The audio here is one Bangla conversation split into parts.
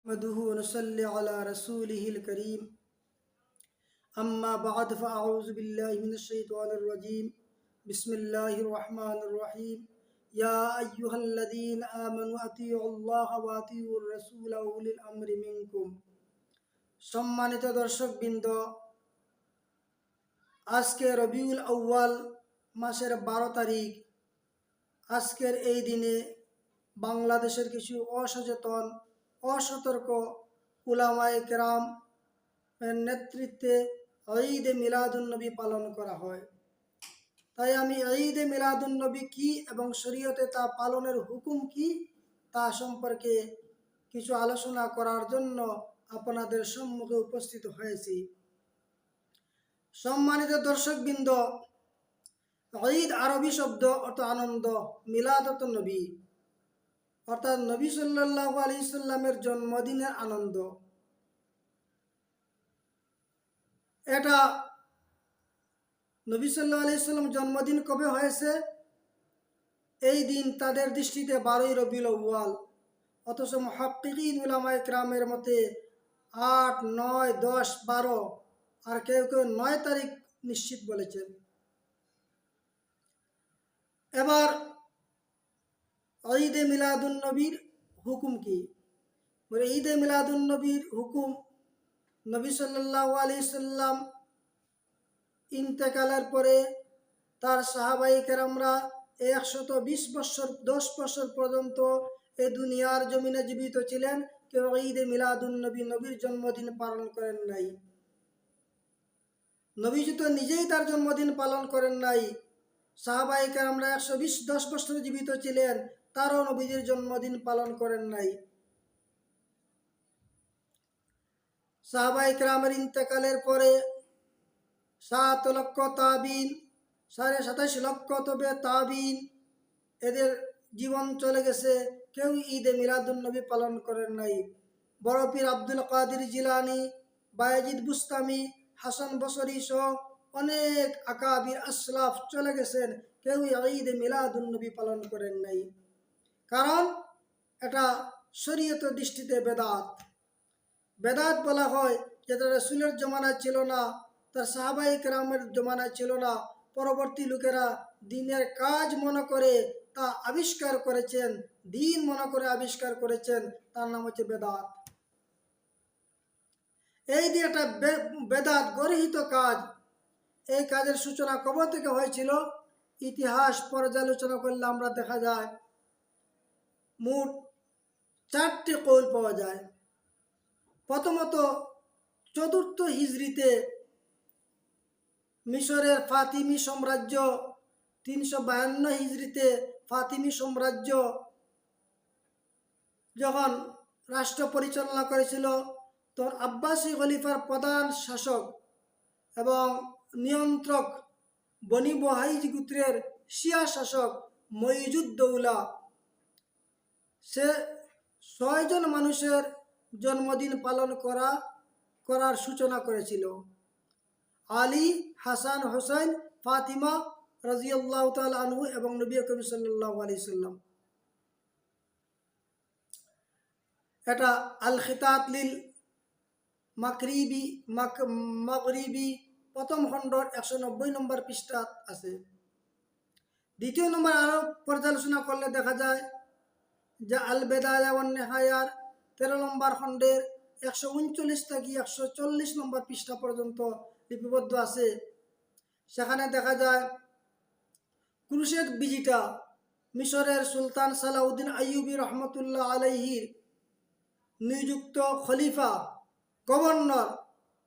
नहमदुहु व नसल्ली अला रसूलिहिल करीम अम्मा बाद फ़अऊज़ु बिल्लाहि मिनश शैतानिर रजीम बिस्मिल्लाहिर रहमानिर रहीम या अय्युहल्लज़ीना आमनु अतीउल्लाह व अतीउर रसूल व उलिल अम्रि मिनकुम। सम्मानित दर्शकबृंद, আজকে রবিউল আউয়াল মাসের 12 তারিখ। আজকের এই দিনে বাংলাদেশের কিছু অসচেতন অসতর্ক উলামায়ে কেরাম এর নেতৃত্বে ঈদে মিলাদুন্নবী পালন করা হয়। তাই আমি ঈদে মিলাদুন্নবী কি এবং শরীয়তে তা পালনের হুকুম কি তা সম্পর্কে কিছু আলোচনা করার জন্য আপনাদের সম্মুখে উপস্থিত হয়েছি। সম্মানিত দর্শকবৃন্দ, ঈদ আরবি শব্দ অর্থ আনন্দ, মিলাদ অর্থ নবী, অর্থাৎ নবী সাল্লাল্লাহু আলাইহি সাল্লামের জন্মদিনের আনন্দ। এটা নবী সাল্লাল্লাহু আলাইহি সাল্লাম জন্মদিন কবে হয়েছে? এই দিন তাদের দৃষ্টিতে 12ই রবিউল আউয়াল, অথচ মুহাক্কিকিন উলামায়ে কেরামের মতে 8, 9, 10, 12 আর কেউ কেউ 9 তারিখ নিশ্চিত বলেছেন। এবার ঈদে মিলাদুন্নবীর হুকুম কি? ঈদে মিলাদুন্নবীর হুকুম, নবী সাল্লাল্লাহু আলাইহি সাল্লাম ইন্তেকালের পরে তার সাহাবায়ে কেরামরা 120 বছর 10 বছর পর্যন্ত এই দুনিয়ার জমিনে জীবিত ছিলেন, কেউ ঈদে মিলাদুন্নবী নবীর জন্মদিন পালন করেন নাই। নবীজি তো নিজেই তার জন্মদিন পালন করেন নাই। সাহাবায়ে কেরামরা 10 বছর জীবিত ছিলেন, তারও নবীজির জন্মদিন পালন করেন নাই। সাহাবায়ে কেরামের ইন্তেকালের পরে 7 লক্ষ তাবিন, 27.5 লক্ষ তবে তাবিন, এদের জীবন চলে গেছে, কেউ ঈদে মিলাদুন্নবী পালন করেন নাই। বড় পীর আব্দুল কাদের জিলানী, বায়েজিদ বুস্তামি, হাসান বসরি সহ অনেক আকাবির আসলাফ চলে গেছেন, কেউ ঈদে মিলাদুন্নবী পালন করেন নাই। কারণ এটা শরীয়তের দৃষ্টিতে বেদাত। বেদাত বলা হয় যেটা রাসূলের জমানায় ছিল না, তার সাহাবায়ে কেরামের জমানায় ছিল না, পরবর্তী লোকেরা দিনের কাজ মনে করে তা আবিষ্কার করেছেন, দিন মনে করে আবিষ্কার করেছেন, তার নাম হচ্ছে বেদাত। এই যে একটা বেদাত গর্হিত কাজ, এই কাজের সূচনা কবে থেকে হয়েছিল? ইতিহাস পর্যালোচনা করলে আমরা দেখা যায় মোট 4টি কৌল পাওয়া যায়। প্রথমত 4র্থ হিজরিতে মিশরের ফাতিমি সাম্রাজ্য, 352 হিজরিতে ফাতিমি সাম্রাজ্য যখন রাষ্ট্র পরিচালনা করেছিল, তখন আব্বাসী খলিফার প্রধান শাসক এবং নিয়ন্ত্রক বনি বুহাইজ গোত্রের শিয়া শাসক মুইজুদ্দৌলা, সে 6 জন মানুষের জন্মদিন পালন করার সূচনা করেছিল: আলী, হাসান, হুসাইন, ফাতিমা রাদিয়াল্লাহু তাআলা আনহু এবং নবী করিম সাল্লাল্লাহু আলাইহি সাল্লাম। এটা আল খিতাত লিল মাগরিবি প্রথম খণ্ডর 190 নম্বর পৃষ্ঠা আছে। দ্বিতীয় নম্বর আরো পর্যালোচনা করলে দেখা যায় যে আল বেদায়া ওয়ান নিহায়ার 13 নম্বর খণ্ডের 139 থেকে 140 নম্বর পৃষ্ঠা পর্যন্ত লিপিবদ্ধ আছে। সেখানে দেখা যায় ক্রুশেদ বিজিটা মিশরের সুলতান সালাউদ্দিন আইয়ুবী রহমতুল্লাহ আলাইহির নিযুক্ত খলিফা গভর্নর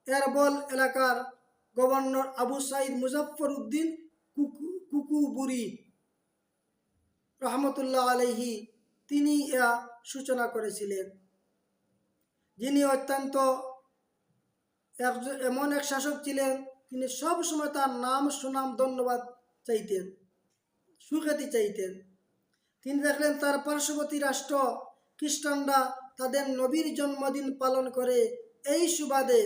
এরবল এলাকার গভর্নর আবু সাইদ মুজাফফর উদ্দিন কুকুবুরি রহমতুল্লাহ আলাইহি, তিনি এর সূচনা করেছিলেন, যিনি অত্যন্ত এমন এক শাসক ছিলেন, তিনি সব সময় তার নাম সুনাম ধন্যবাদ চাইতেন, সুখ্যাতি চাইতেন। তিনি দেখলেন তার পার্শ্ববর্তী রাষ্ট্র খ্রিস্টানরা তাদের নবীর জন্মদিন পালন করে, এই সুবাদে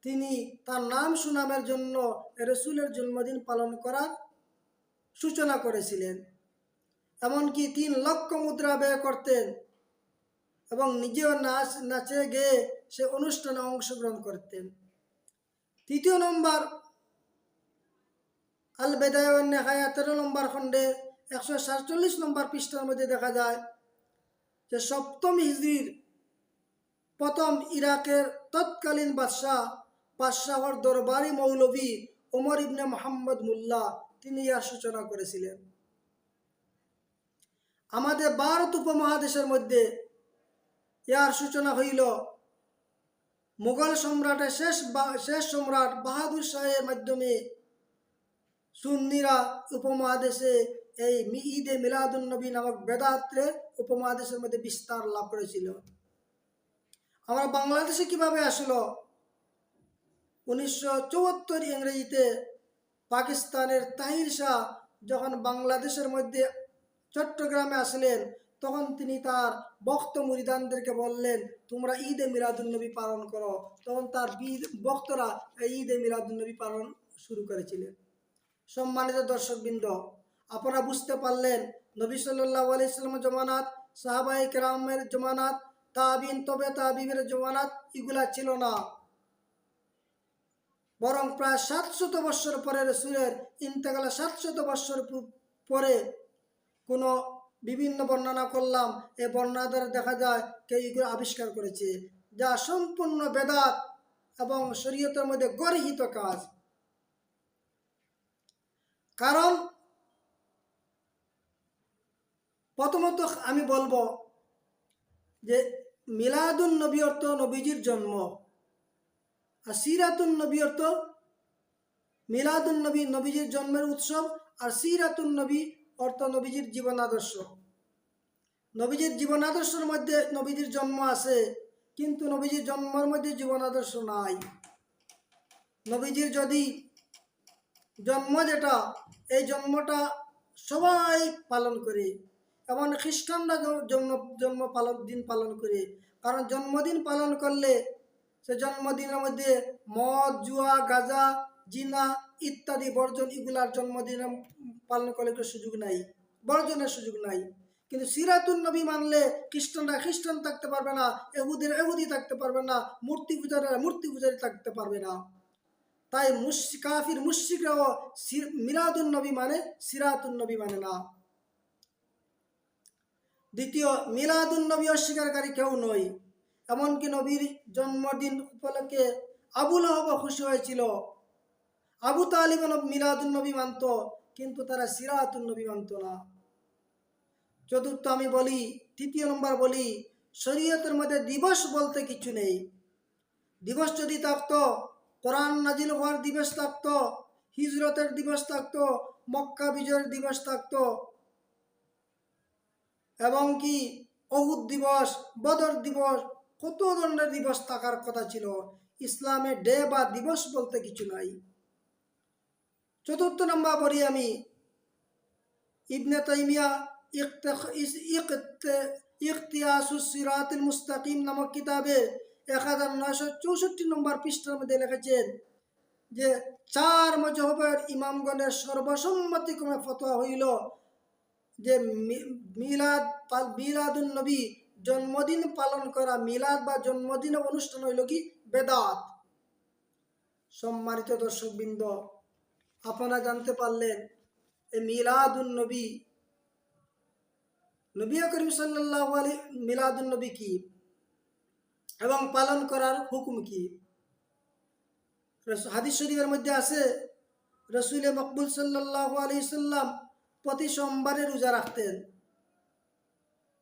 তিনি তার নাম সুনামের জন্য রাসূলের জন্মদিন পালন করার সূচনা করেছিলেন। এমনকি 3 লক্ষ মুদ্রা ব্যয় করতেন এবং নিজেও নাচে গেয়ে সে অনুষ্ঠানে অংশগ্রহণ করতেন। তৃতীয় নম্বর, আল বেদায়া ওয়ান নিহায়া 13 নম্বর খণ্ডে 147 নম্বর পৃষ্ঠার মধ্যে দেখা যায় যে 7ম হিজরির প্রথম ইরাকের তৎকালীন বাদশাহর দরবারি মৌলভী ওমর ইবনে মোহাম্মদ মুল্লা তিনি ইয়ার সূচনা করেছিলেন। আমাদের ভারত উপমহাদেশের মধ্যে ইয়ার সূচনা হইল মুঘল সম্রাটের শেষ সম্রাট বাহাদুর শাহের মাধ্যমে। সুন্নিরা উপমহাদেশে এই ঈদে মিলাদুন নবী নামক বেদাত্রে উপমহাদেশের মধ্যে বিস্তার লাভ করেছিল। আমরা বাংলাদেশে কিভাবে আসলো? 1974 ইংরেজিতে পাকিস্তানের তাহির শাহ যখন বাংলাদেশের মধ্যে চট্টগ্রামে আসলেন, তখন তিনি তার ভক্ত মুরিদানদেরকে বললেন, তোমরা ঈদে মিলাদুন নবী পালন করো। তখন তার ভক্তরা এই ঈদে মিলাদুন নবী পালন শুরু করেছিলেন। সম্মানিত দর্শকবৃন্দ, আপনারা বুঝতে পারলেন নবী সাল্লাল্লাহু আলাইহি সাল্লামের জমানাত, সাহাবায়ে কেরামের জমানাত, তাবিন তবে তাবিনের জমানাত এগুলা ছিল না, বরং প্রায় 700 বৎসর পরে রাসূলের ইন্তেকালে 700 বৎসর পরে কোনো বিভিন্ন বর্ণনা করলাম, এই বর্ণনা দ্বারা দেখা যায় কেউ এগুলো আবিষ্কার করেছে, যা সম্পূর্ণ বেদাত এবং শরীয়তের মধ্যে গর্হিত কাজ। কারণ প্রথমত আমি বলবো যে মিলাদুন নবী অর্থ নবীজির জন্ম, আর সিরাতুন নবী অর্থ মিলাদুন নবী নবীজির জন্মের উৎসব, আর সিরাতুন নবী অর্থ নবীজির জীবন আদর্শ। নবীজির জীবন আদর্শের মধ্যে নবীজির জন্ম আছে, কিন্তু নবীজির জন্মের মধ্যে জীবন আদর্শ নাই। নবীজির যদি জন্ম যেটা, এই জন্মটা সবাই পালন করে, এমন খ্রিস্টানরা দিন পালন করে। কারণ জন্মদিন পালন করলে সে জন্মদিনের মধ্যে মদ, জুয়া, গাঁজা, জিনা ইত্যাদি বর্জন, এগুলার জন্মদিন পালন করলে কোনো সুযোগ নাই, বর্জনের সুযোগ নাই। কিন্তু সিরাতুন নবী মানলে খ্রিস্টানরা খ্রিস্টান থাকতে পারবে না, এহুদিরা এহুদি থাকতে পারবে না, মূর্তি পূজারীরা মূর্তি পূজারী থাকতে পারবে না। তাই কাফির মুশরিকরাও মিলাদুন নবী মানে, সিরাতুন নবী মানে না। দ্বিতীয়, মিলাদুন নবী অস্বীকারী কেউ নয়। এমনকি নবীর জন্মদিন উপলক্ষে আবু লাহাব খুশি হয়েছিল, আবু তালিব মিলাদুন নবী মানত, কিন্তু তারা সিরাতুন নবী মানত না। চতুর্থ আমি বলি, তৃতীয় নম্বর বলি, শরীয়তের মধ্যে দিবস বলতে কিছু নেই। দিবস যদি থাকতো, কোরআন নাজিল হওয়ার দিবস থাকতো, হিজরতের দিবস থাকতো, মক্কা বিজয়ের দিবস থাকতো, এবং কি উহুদ দিবস, বদর দিবস, কত ধরনের দিবস থাকার কথা ছিল। ইসলামে ডে বা দিবস বলতে কিছু নাই। চতুর্থ নম্বর বলি আমি, ইবনে তাইমিয়া ইখতিয়াসুস সিরাতুল মুস্তাকিম নামক কিতাবে 1964 নম্বর পৃষ্ঠার মধ্যে লিখেছেন যে 4 মযহবের ইমামগণের সর্বসম্মতিক্রমে ফতোয়া হইল যে মিলাদুন নবী জন্মদিন পালন করা, মিলাদ বা জন্মদিন অনুষ্ঠান হইল কি বেদাত। সম্মানিত দর্শকবৃন্দ, আপনারা জানতে পারলেন এই মিলাদুন নবী, নবী করিম সাল্লাল্লাহু আলাইহি মিলাদুন নবী কি এবং পালন করার হুকুম কি। হাদিস শরীফের মধ্যে আছে, রাসূল মকবুল সাল্লাল্লাহু আলাইহি সাল্লাম প্রতি সোমবারে রোজা রাখতেন।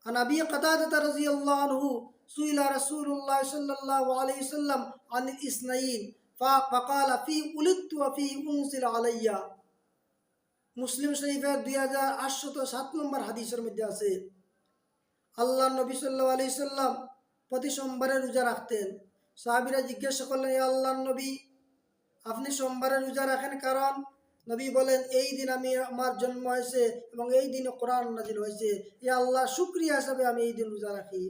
আন আবি কাতাদা রাদিয়াল্লাহু আনহু সুইলা রাসূলুল্লাহ সাল্লাল্লাহু আলাইহি সাল্লাম আনিল ইসনাইন ফাকালা ফি উলিদতু ওয়া ফি উনজিলা আলাইয়া। মুসলিম শরীফের 2807 নম্বর হাদিসের মধ্যে আছে, আল্লাহ নবী সাল্লাল্লাহু আলাইহি সাল্লাম প্রতি সোমবারে রোজা রাখতেন। সাহাবীরা জিজ্ঞাসা করলেন, ইয়া আল্লাহর নবী, আপনি সোমবারে রোজা রাখেন কারণ? নবী বলেন, এই দিন আমার জন্ম হয়েছে এবং এই দিনে কোরআন নাজিল হয়েছে, ইয়া আল্লাহ শুকরিয়া হিসাবে আমি এই দিন রোজা রাখি।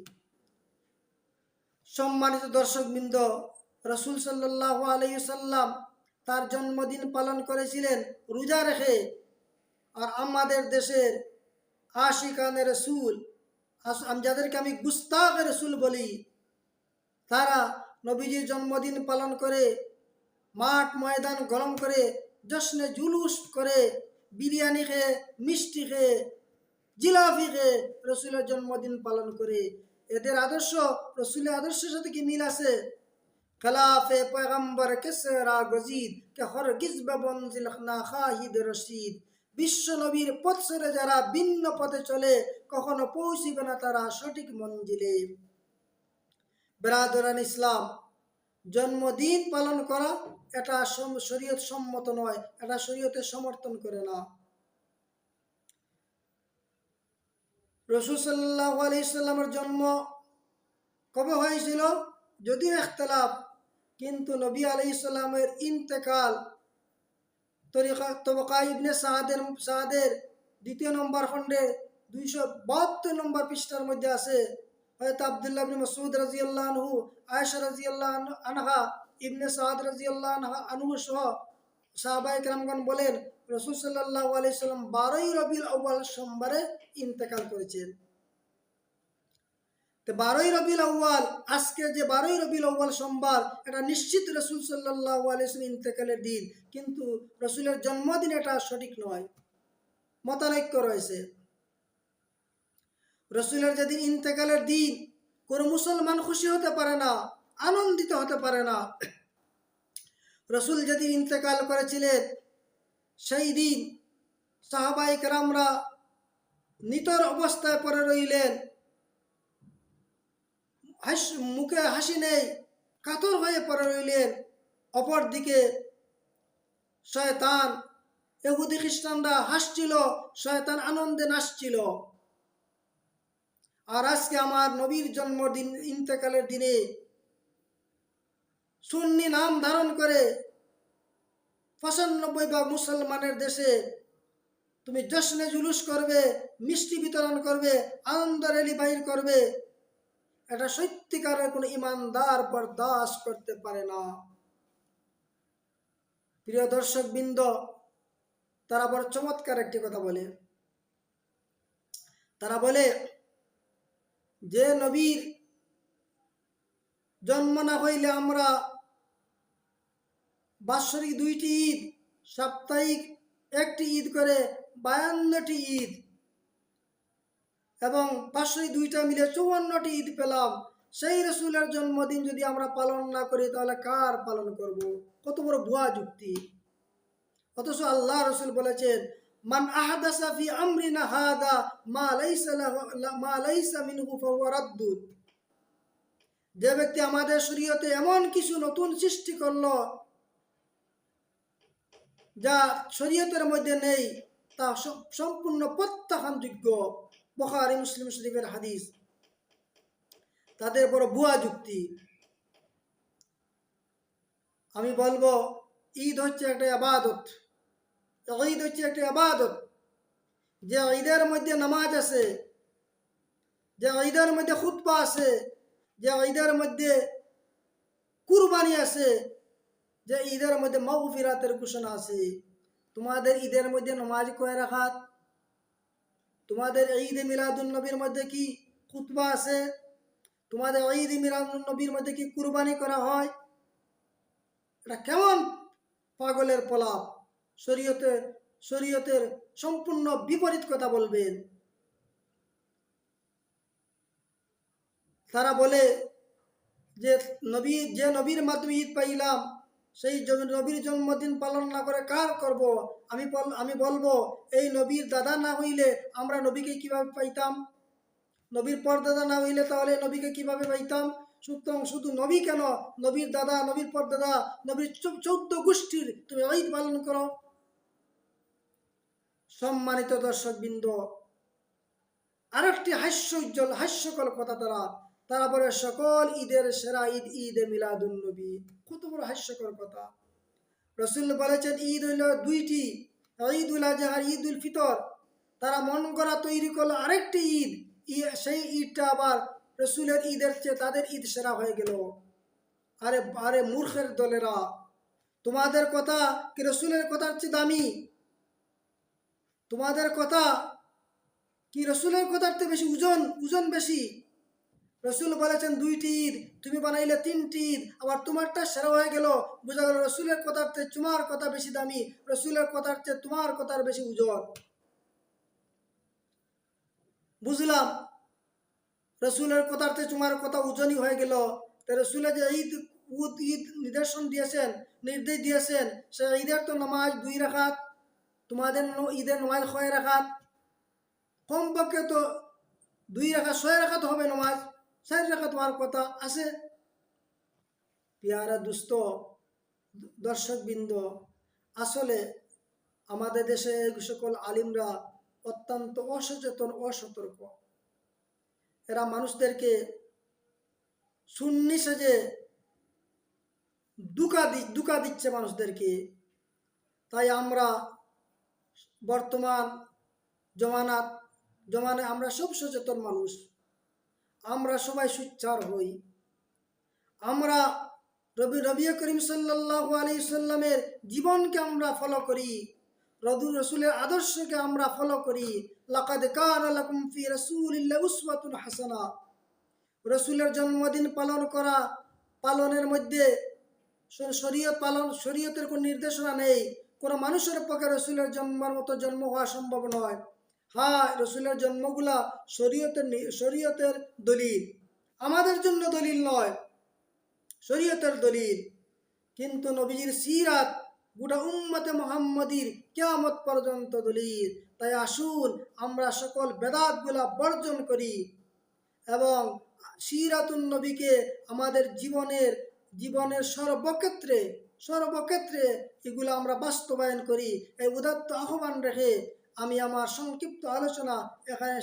সম্মানিত দর্শকবৃন্দ, রাসূল সাল্লাল্লাহু আলাইহি সাল্লাম তার জন্মদিন পালন করেছিলেন রোজা রেখে। আর আমাদের দেশের আশিকানে রাসূল, যাদেরকে আমি গুস্তাখ রসুল বলি, তারা নবীজির জন্মদিন পালন করে, মাঠ ময়দান গরম করে, জশ্নে জুলুস করে, বিরিয়ানি খেয়ে, মিষ্টি খেয়ে, জিলাপি খেয়ে রসুলের জন্মদিন পালন করে। এদের আদর্শ রসুলের আদর্শের সাথে কি মিল আছে? খেলাফে পয়গম্বর কেসরা গজিদ কে হরগিজ বমনজিল না খাহিদ রশিদ। বিশ্ব নবীর পথ ছেড়ে যারা ভিন্ন পথে চলে, কখনো পৌঁছিবে না তারা সঠিক মঞ্জিলে। বেরাদরান ইসলাম, জন্মদিন পালন করা এটা শরীয়ত সম্মত নয়, এটা শরীয়তে সমর্থন করে না। রাসূল সাল্লাল্লাহু আলাইহি সাল্লামের জন্ম কবে হয়েছিল যদিও ইখতিলাফ, কিন্তু নবী আলাইহিস সালামের ইন্তেকাল তবকা ইবনে সাদের 2 নম্বর খণ্ডে 272 নম্বর পৃষ্ঠার মধ্যে আছে। হযরত আব্দুল্লাহ ইবনে মাসউদ রাদিয়াল্লাহু আনহু, আয়েশা রাদিয়াল্লাহু আনহা, ইবনে সাদ রাদিয়াল্লাহু আনহু সহ সাহাবায়ে কেরামগণ বলেন, রাসূল সাল্লাল্লাহু আলাইহি সাল্লাম 12ই রবিউল আউয়াল সোমবারে ইন্তেকাল করেছেন। তো 12ই রবিউল আউয়াল, আজকে যে 12ই রবিউল আউয়াল সোমবার, এটা নিশ্চিত রাসূল সাল্লাল্লাহু আলাইহি ওয়াসাল্লাম ইন্তেকালের দিন, কিন্তু রাসূলের জন্মদিন এটা সঠিক নয়, মতানৈক্য রয়েছে। রাসূলের যেদিন ইন্তেকালের দিন, কোন মুসলমান খুশি হতে পারে না, আনন্দিত হতে পারে না। রাসূল যেদিন ইন্তেকাল করেছিলেন সেই দিন সাহাবায়ে কেরামরা নিতর অবস্থায় পড়ে রইলেন, মুখে হাসি নেই, কাতর হয়ে পড়ে রইলেন। অপরদিকে শয়তান, ইহুদি খ্রিস্টানরা হাসছিল, শয়তান আনন্দে নাচছিল। আর আজকে আমার নবীর জন্মদিন ইন্তেকালের দিনে সুন্নি নাম ধারণ করে 95 মুসলমানের দেশে তুমি জশ্নে জুলুস করবে, মিষ্টি বিতরণ করবে, আনন্দ র্যালি বাইর করবে, এটা সত্যিকারের কোনো ইমানদার বরদাস্ত করতে পারে না। প্রিয় দর্শক বৃন্দ, তারা বড় চমৎকার একটি কথা বলে। তারা বলে যে নবীর জন্ম না হইলে আমরা বাৎসরিক 2টি ঈদ, সাপ্তাহিক 1টি ঈদ করে 52টি ঈদ এবং বাৎসরিক 2টা মিলে 54টি ঈদ পেলাম। সেই রসুলের জন্মদিন যদি আমরা পালন না করি তাহলে কার পালন করব? কত বড় ভুয়া যুক্তি! অথচ আল্লাহ রসুল বলেছেন, মান আহদাসা ফি আমরিনা হাদা মা লাইসা মিনহু ফাহুয়া রাদ্দুদ। যে ব্যক্তি আমাদের শরীয়তে এমন কিছু নতুন সৃষ্টি করলো যা শরীয়তের মধ্যে নেই, তা সম্পূর্ণ প্রত্যাখ্যানযোগ্য। বুখারী মুসলিম শরীফের হাদিস। তাদের বড় ভুয়া যুক্তি। আমি বলবো, ঈদ হচ্ছে একটা ইবাদত। ঈদ হচ্ছে একটা ইবাদত। যে ঈদের মধ্যে নামাজ আছে, যে ঈদের মধ্যে খুতবা আছে, যে ঈদের মধ্যে কুরবানি আছে, যে ঈদের মধ্যে মাগফিরাতের ঘোষণা আছে। তোমাদের ঈদের মধ্যে নামাজ কয় রাকাত? তোমাদের ঈদ মিলাদুন নবীর মধ্যে কি খুতবা আছে? তোমাদের ঈদ মিলাদুন নবীর মধ্যে কি কুরবানি করা হয়? এটা কেমন পাগলের প্রলাপ! শরীয়তের সম্পূর্ণ বিপরীত কথা বলবেন। তারা বলে যে নবীর মাধ্যমে ঈদ পাইলাম, সেই নবীর জন্মদিন পালন না করে কার করব? আমি বলবো, এই নবীর দাদা না হইলে আমরা নবীকে কিভাবে পাইতাম? নবীর পরদাদা না হইলে তাহলে নবীকে কিভাবে পাইতাম? সুতরাং শুধু নবী কেন, নবীর দাদা, নবীর পরদাদা, নবীর 14 গোষ্ঠীর তুমি ঈদ পালন করো। সম্মানিত দর্শক বৃন্দ, আরেকটি হাস্যকর কথা। তারা বলে সকল ঈদের সেরা ঈদ ঈদে মিলাদুন নবী। কত বড় হাস্যকর কথা! রাসূল বলেছেন ঈদ হইল 2টি, ঈদুল আজহা, ঈদুল ফিতর। তারা মন করা তৈরি করলো আরেকটি ঈদ, সেই ঈদটা আবার রাসূলের ঈদের চেয়ে তাদের ঈদ সেরা হয়ে গেল। আরে মূর্খের দলেরা, তোমাদের কথা কি রাসূলের কথার চেয়ে দামি? তোমাদের কথা কি রসুলের কথার তো বেশি ওজন বেশি। রসুল বলেছেন 2টি ঈদ, তুমি বানাইলে 3টি ঈদ, আবার তোমারটা সেরা হয়ে গেল। বোঝা গেল রসুলের কথার চেয়ে তোমার কথা বেশি দামি, রসুলের কথার চেয়ে তোমার কথার বেশি ওজন। বুঝলাম রসুলের কথার চেয়ে তোমার কথা ওজনই হয়ে গেল। তো রসুলের যে ঈদ নির্দেশ দিয়েছেন, সে ঈদের তো নামাজ 2 রাকাত, তোমাদের ঈদের নামাজ 6 রাকাত, কমপক্ষে তো 2 রাকাত 6 রাকাত হবে নামাজ, 4 রাকাত হওয়ার কথা আছে। পিয়ারা দুস্থ দর্শকবৃন্দ, আসলে আমাদের দেশে এই সকল আলিমরা অত্যন্ত অসচেতন, অসতর্ক। এরা মানুষদেরকে সুন্নি সেজে দুকা দিচ্ছে মানুষদেরকে। তাই আমরা বর্তমান জমানায় আমরা সব সচেতন মানুষ, আমরা সবাই সুচ্চার হই। আমরা নবী করিম সাল্লাল্লাহু আলাইহি সাল্লামের জীবনকে আমরা ফলো করি, রসুলের আদর্শকে আমরা ফলো করি। লাকাদ কানা লাকুম ফি রাসূলিল্লাহি উসওয়াতুন হাসানা। রসুলের জন্মদিন পালনের মধ্যে শরীয়তের কোনো নির্দেশনা নেই। কোনো মানুষের পক্ষে রসুলের জন্মের মতো জন্ম হওয়া সম্ভব নয়। হ্যাঁ, রসুলের জন্মগুলা শরীয়তের দলিল, আমাদের জন্য দলিল নয়, শরীয়তের দলিল। কিন্তু নবীজির সিরাত গোটা উম্মতে মুহাম্মাদির কিয়ামত পর্যন্ত দলিল। তাই আসুন আমরা সকল বেদাতগুলা বর্জন করি এবং সিরাতুন নবীকে আমাদের জীবনের সর্বক্ষেত্রে এগুলো আমরা বাস্তবায়ন করি। এই উদাত্ত আহ্বান রেখে আমি আমার সংক্ষিপ্ত আলোচনা এখানে